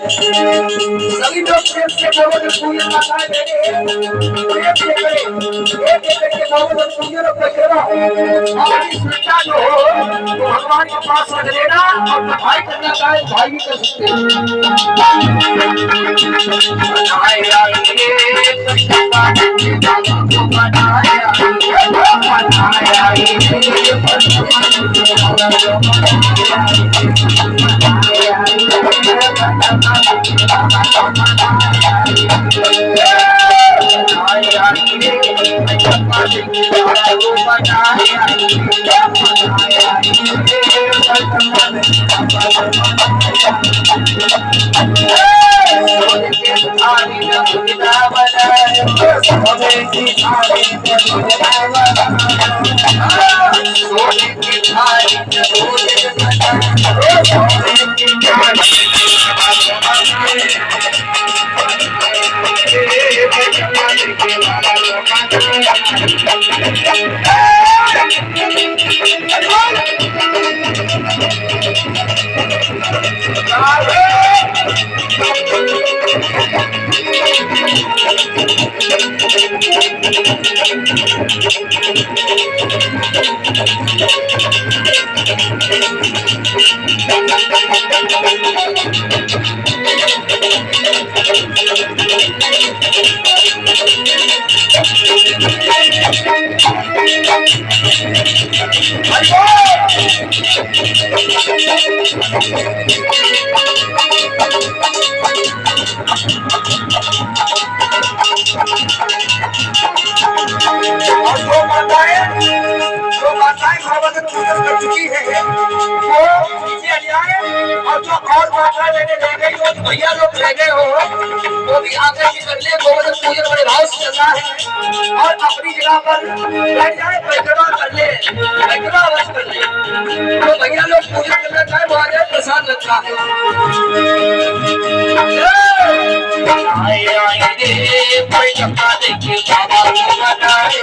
सभी लोग प्रेम से बोलो कि पूजा माता देवी प्रेम से करें एक के बोलो तो पूजा रो करो और इस बेटा जो हो तो भगवान के पास रख लेना और भाई करना चाहे भाई भी कर सकते हैं बनाया ये सत्ता के दादा को बनाया ये भैया लोग रह गए हो वो भी आकर के कर ले गोवर्धन पूजन बड़े भाव से चल रहा है और अपनी जगह पर बैठ जाए पैकड़ा कर ले पैकड़ा अवश्य कर ले तो भैया लोग पूजन करना चाहे वो आ जाए प्रसाद लगता है आए आए रे कोई चक्का देखिए बाबा को बताए